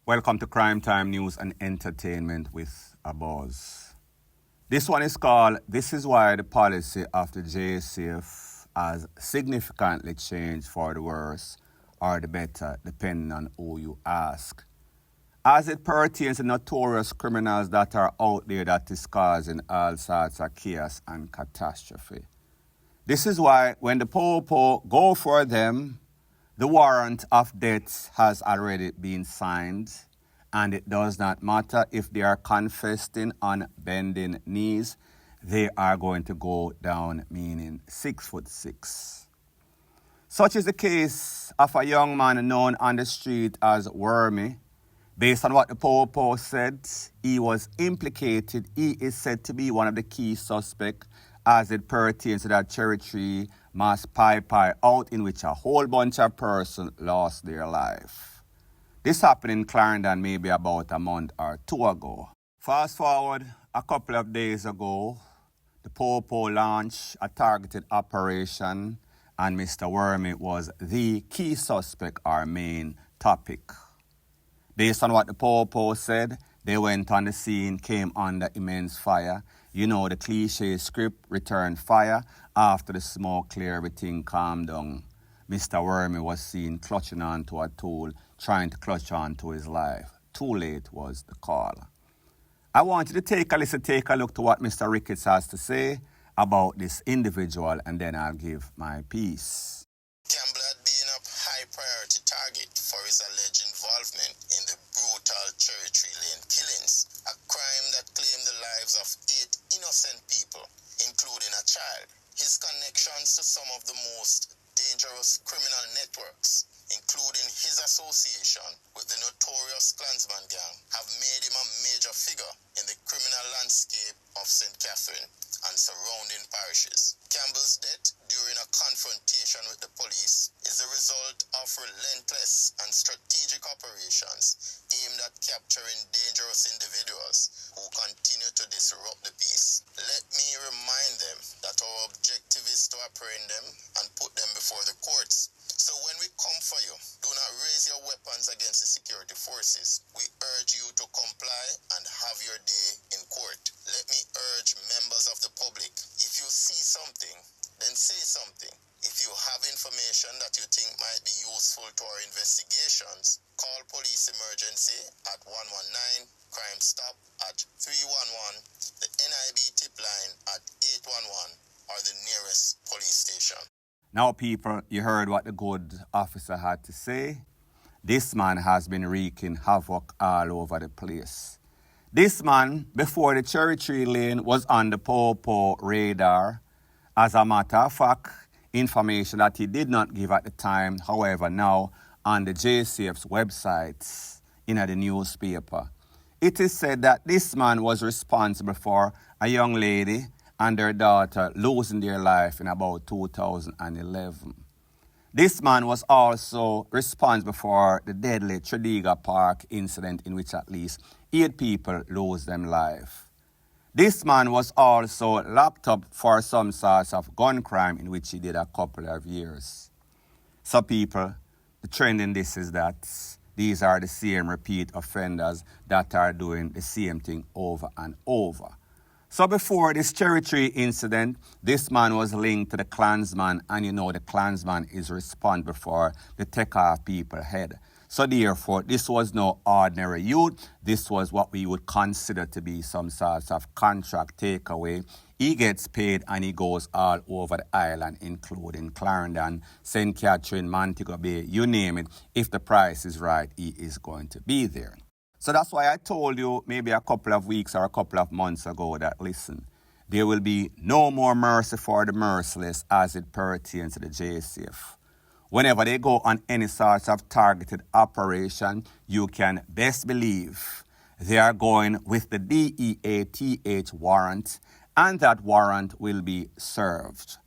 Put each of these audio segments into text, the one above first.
Welcome to Crime Time News and Entertainment with a Buzz. This one is called This is Why the Policy of the JCF has significantly changed for the worse or the better, depending on who you ask. As it pertains to notorious criminals that are out there that is causing all sorts of chaos and catastrophe. This is why when the Popo go for them, the warrant of death has already been signed, and it does not matter if they are confessing on bending knees, they are going to go down, meaning 6'6". Such is the case of a young man known on the street as Wormy. Based on what the Popo said, he was implicated. He is said to be one of the key suspects as it pertains to that cherry tree mass pie out in which a whole bunch of persons lost their life. This happened in Clarendon maybe about a month or two ago. Fast forward a couple of days ago, the Popo launched a targeted operation and Mr. Wormy was the key suspect or main topic. Based on what the Popo said, they went on the scene, came under immense fire. You know the cliche script, return fire. After the smoke clear, everything calmed down. Mr. Wormy was seen clutching onto a tool, trying to clutch onto his life. Too late was the call. I want you to take a look to what Mr. Ricketts has to say about this individual, and then I'll give my piece. Campbell had been a high-priority target for his alleged involvement in the brutal Cherry Tree Lane killings, a crime that claimed the lives of 8 innocent people, including a child. His connections to some of the most dangerous criminal networks, including his association with the notorious Klansman gang, have made him a major figure in the criminal landscape of St. Catherine and surrounding parishes. Campbell's death during a confrontation with the police is the result of relentless and strategic operations aimed at capturing dangerous individuals who continue to disrupt the peace. Let me remind them that our objective is to apprehend them and put them before the courts. So when we come for you, do not raise your weapons against the security forces. We urge you to comply and have your day in court. Let me urge members of the public, if you see something, then say something. If you have information that you think might be useful to our investigations, call police emergency at 119, Crime Stop at 311, the NIB tip line at 811, or the nearest police station. Now, people, you heard what the good officer had to say. This man has been wreaking havoc all over the place. This man, before the Cherry Tree Lane, was on the Popo radar. As a matter of fact, information that he did not give at the time, however, now on the JCF's website, in the newspaper, it is said that this man was responsible for a young lady and their daughter losing their life in about 2011. This man was also responsible for the deadly Tredegar Park incident in which at least 8 people lost their life. This man was also locked up for some sorts of gun crime in which he did a couple of years. So people, the trend in this is that these are the same repeat offenders that are doing the same thing over and over. So before this Cherry Tree incident, this man was linked to the Klansman, and you know the Klansman is responsible for the take off people's head. So therefore, this was no ordinary youth. This was what we would consider to be some sort of contract takeaway. He gets paid and he goes all over the island, including Clarendon, St. Catherine, Montego Bay, you name it. If the price is right, he is going to be there. So that's why I told you maybe a couple of weeks or a couple of months ago that, listen, there will be no more mercy for the merciless as it pertains to the JCF. Whenever they go on any sort of targeted operation, you can best believe they are going with the DEATH warrant, and that warrant will be served.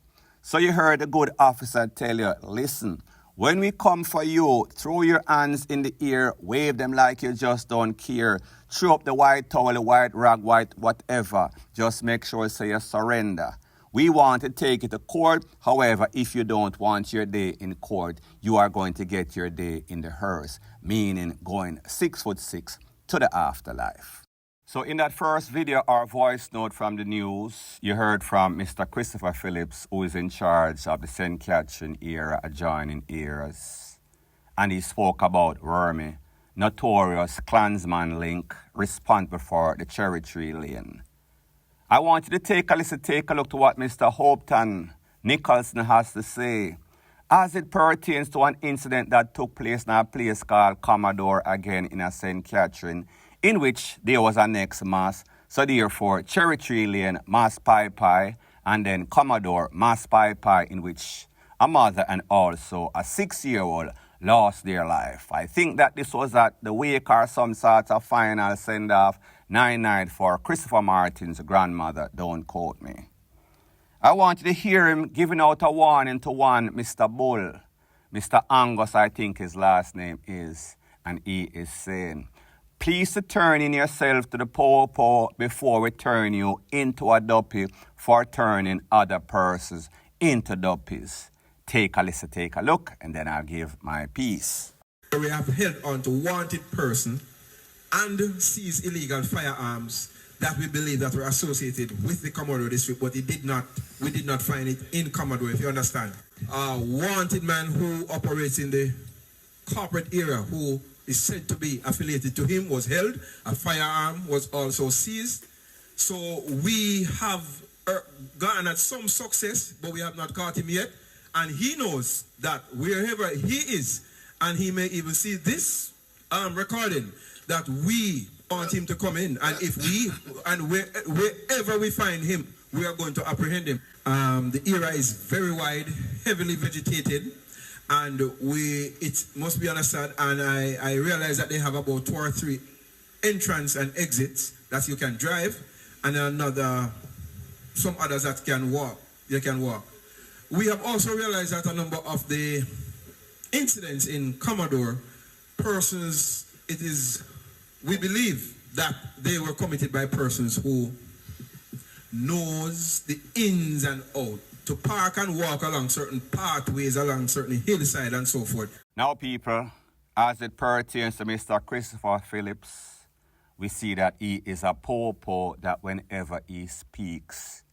So you heard the good officer tell you, listen, when we come for you, throw your hands in the air, wave them like you just don't care. Throw up the white towel, the white rag, white whatever. Just make sure you surrender. We want to take it to court. However, if you don't want your day in court, you are going to get your day in the hearse. meaning going 6'6" to the afterlife. So in that first video or voice note from the news, you heard from Mr. Christopher Phillips, who is in charge of the St. Catherine area adjoining areas. And he spoke about Wormy, notorious Klansman link responsible for the Cherry Tree Lane. I want you to take a look to what Mr. Hopton Nicholson has to say as it pertains to an incident that took place in a place called Commodore again in a St. Catherine, in which there was a next mass. So therefore, Cherry Tree Lane, Mass Pi, and then Commodore, Mass Pi, in which a mother and also a 6-year-old lost their life. I think that this was at the wake or some sort of final send-off night for Christopher Martin's grandmother. Don't quote me. I want you to hear him giving out a warning to one Mr. Bull. Mr. Angus, I think his last name is, and he is saying, please turn in yourself to the po before we turn you into a duppy for turning other persons into duppies. Take a listen, take a look, and then I'll give my piece. We have held on to wanted person and seized illegal firearms that we believe that were associated with the Commodore district, but we did not find it in Commodore, if you understand. A wanted man who operates in the corporate area, who is said to be affiliated to him, was held. A firearm was also seized. So we have gotten at some success, but we have not caught him yet. And he knows that wherever he is, and he may even see this recording, that we want him to come in. And if wherever we find him, we are going to apprehend him. The area is very wide, heavily vegetated. And it must be understood, and I realize that they have about 2 or 3 entrance and exits that you can drive, and some others that can walk. They can walk. We have also realized that a number of the incidents in Commodore, we believe that they were committed by persons who knows the ins and outs to park and walk along certain pathways, along certain hillside and so forth. Now, people, as it pertains to Mr. Christopher Phillips, we see that he is a po that whenever he speaks,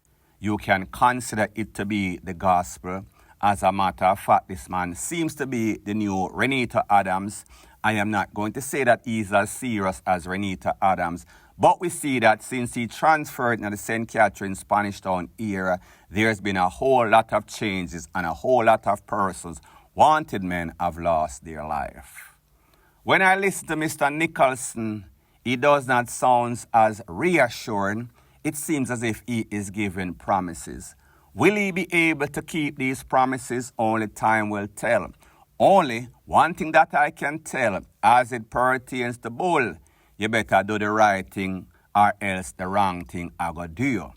you can consider it to be the gospel. As a matter of fact, this man seems to be the new Renita Adams. I am not going to say that he's as serious as Renita Adams, but we see that since he transferred in the St. Catherine Spanish Town era, there's been a whole lot of changes and a whole lot of persons, wanted men, have lost their life. When I listen to Mr. Nicholson, he does not sound as reassuring. It seems as if he is giving promises. Will he be able to keep these promises? Only time will tell. Only one thing that I can tell, as it pertains to Bull, you better do the right thing or else the wrong thing I go do you.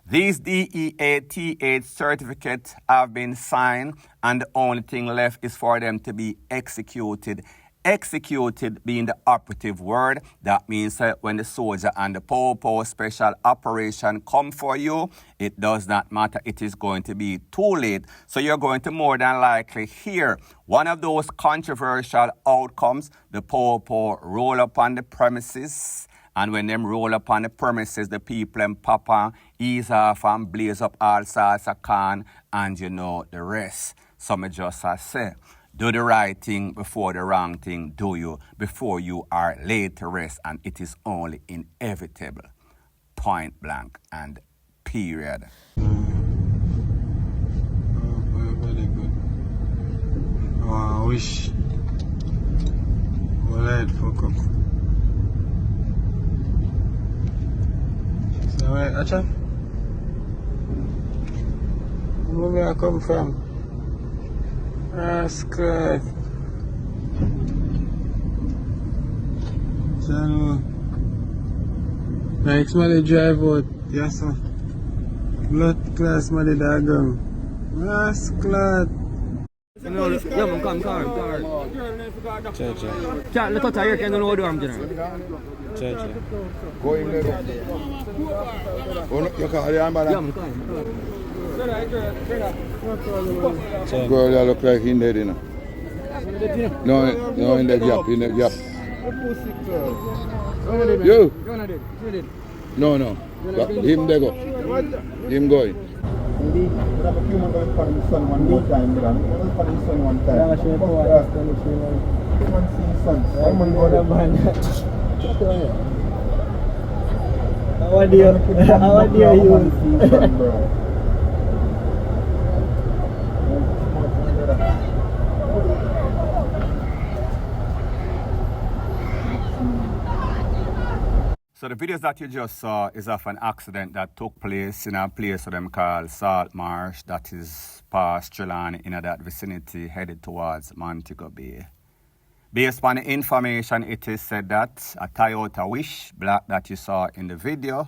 These DEATH certificates have been signed, and the only thing left is for them to be executed. Executed being the operative word. That means that when the soldier and the po special operation come for you, it does not matter. It is going to be too late. So you're going to more than likely hear one of those controversial outcomes. The po roll up on the premises. And when them roll up on the premises, the people and papa ease off and blaze up all sorts of can, and you know the rest. Some just say, do the right thing before the wrong thing do you, before you are laid to rest, and it is only inevitable. Point blank and period. Very good. Oh, I wish. Well, I'd fuck up. So, where, Acha? Where I come from? That's good. So, next money drive out. Yes, sir. Blood class money that go. That's glad. Yeah, man, come. Cha. Chat, let's talk here, can you know what I'm doing? Cha. Go in there. You call the Yeah, man, come. girl, you look like he dead, you know. No, no, in the gap, in the gap. You? No, no. Him there go. Him going. Maybe we have a human going for the sun one more time, man. We going for the sun one time. Human see sun. Human go to How do you use? So the videos that you just saw is of an accident that took place in a place that them call Salt Marsh, that is past Trelawney, in that vicinity, headed towards Montego Bay. Based on the information, it is said that a Toyota Wish, black, that you saw in the video,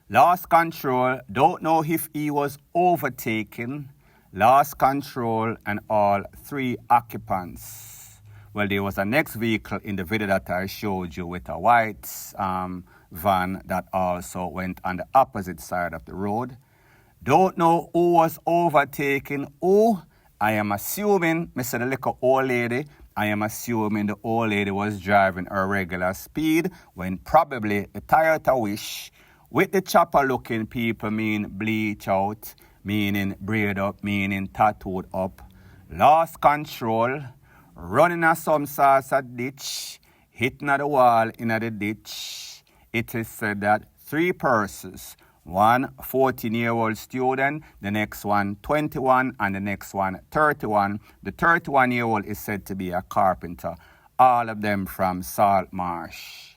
lost control, don't know if he was overtaken, lost control, and all three occupants. Well, there was a next vehicle in the video that I showed you with a white van that also went on the opposite side of the road. Don't know who was overtaken who. I am assuming, Mr. the little old lady, I am assuming the old lady was driving her regular speed when probably the Toyota Wish with the chopper looking people mean bleach out, meaning braid up, meaning tattooed up, lost control, running at some sort of ditch, hitting at the wall in the ditch. It is said that three persons, one 14-year-old student, the next one 21, and the next one 31. The 31-year-old is said to be a carpenter, all of them from Salt Marsh.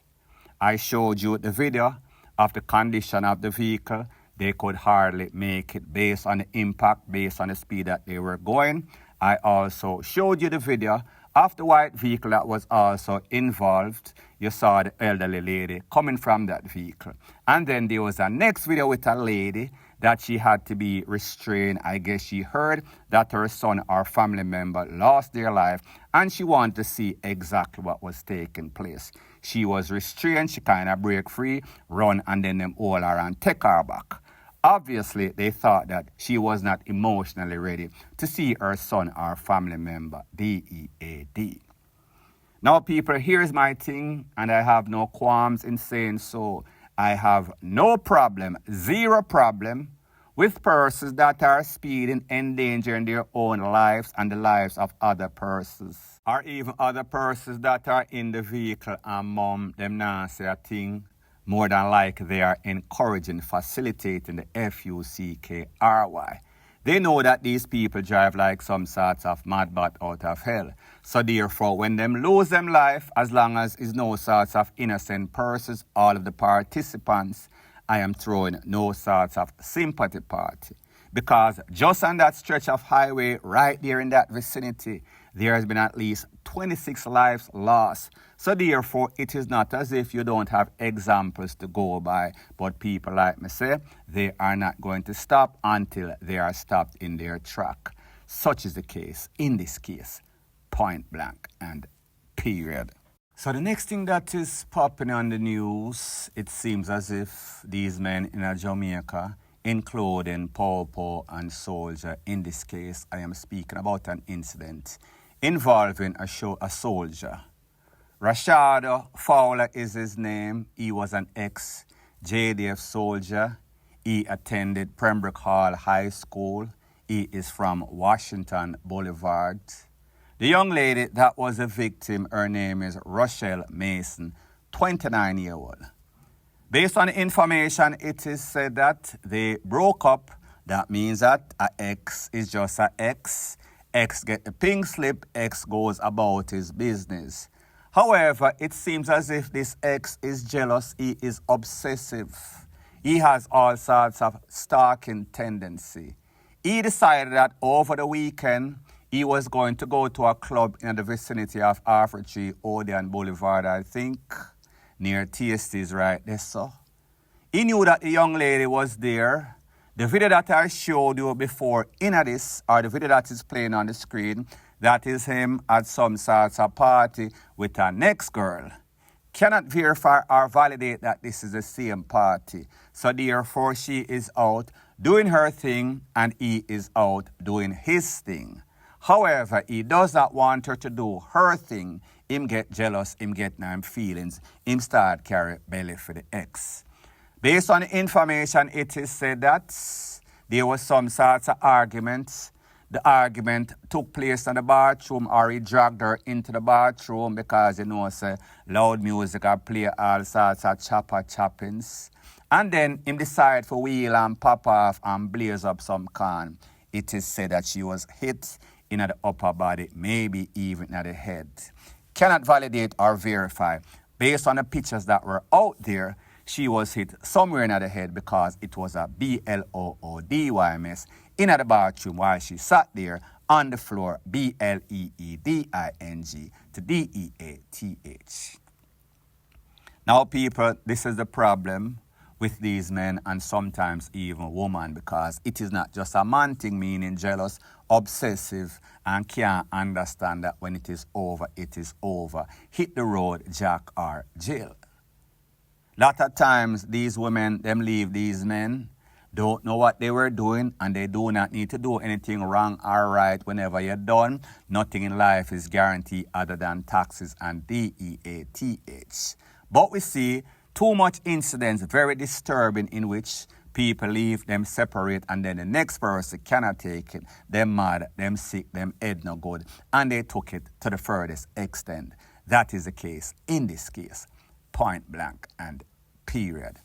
I showed you the video of the condition of the vehicle. They could hardly make it based on the impact, based on the speed that they were going. I also showed you the video of the white vehicle that was also involved. You saw the elderly lady coming from that vehicle. And then there was a next video with a lady that she had to be restrained. I guess she heard that her son or family member lost their life, and she wanted to see exactly what was taking place. She was restrained, she kind of break free, run, and then them all her and take her back. Obviously, they thought that she was not emotionally ready to see her son or family member, DEAD. Now, people, here's my thing, and I have no qualms in saying so. I have no problem, zero problem, with persons that are speeding, endangering their own lives and the lives of other persons, or even other persons that are in the vehicle and mom, them not say a thing. More than like they are encouraging, facilitating the FUCKRY. They know that these people drive like some sorts of mad bat out of hell. So therefore, when them lose them life, as long as is no sorts of innocent persons, all of the participants, I am throwing no sorts of sympathy party. Because just on that stretch of highway right there in that vicinity, there has been at least 26 lives lost. So therefore, it is not as if you don't have examples to go by. But people like me say, they are not going to stop until they are stopped in their track. Such is the case, in this case, point blank and period. So the next thing that is popping on the news, it seems as if these men in Jamaica, including Popo and Soldier, in this case, I am speaking about an incident involving a soldier. Rashad Fowler is his name. He was an ex-JDF soldier. He attended Pembroke Hall High School. He is from Washington Boulevard. The young lady that was a victim, her name is Rochelle Mason, 29-year-old. Based on the information, it is said that they broke up. That means that an ex is just an ex. Ex get the pink slip, ex goes about his business. However, it seems as if this ex is jealous, he is obsessive. He has all sorts of stalking tendency. He decided that over the weekend, he was going to go to a club in the vicinity of Alfred Tree, Odeon Boulevard, I think, near TST's right there, so. He knew that the young lady was there. The video that I showed you before in this, or the video that is playing on the screen, that is him at some sort of party with a next girl. Cannot verify or validate that this is the same party. So therefore, she is out doing her thing and he is out doing his thing. However, he does not want her to do her thing. Him get jealous, him get them feelings, him start carry belly for the ex. Based on the information, it is said that there was some sorts of arguments. The argument took place in the bathroom, or he dragged her into the bathroom because, say, loud music or play all sorts of choppings. And then him decide for wheel and pop off and blaze up some can. It is said that she was hit in the upper body, maybe even at the head. Cannot validate or verify. Based on the pictures that were out there, she was hit somewhere in the head because it was a BLOODY in the bathroom while she sat there on the floor, BLEEDING to DEATH. Now, people, this is the problem with these men and sometimes even women, because it is not just a man thing, meaning jealous, obsessive, and can't understand that when it is over, it is over. Hit the road, jack, or jail. Lot of times, these women, them leave these men, don't know what they were doing, and they do not need to do anything wrong or right whenever you're done. Nothing in life is guaranteed other than taxes and DEATH. But we see too much incidents, very disturbing, in which people leave, them separate, and then the next person cannot take it. Them mad, them sick, them head no good, and they took it to the furthest extent. That is the case in this case. Point blank and period.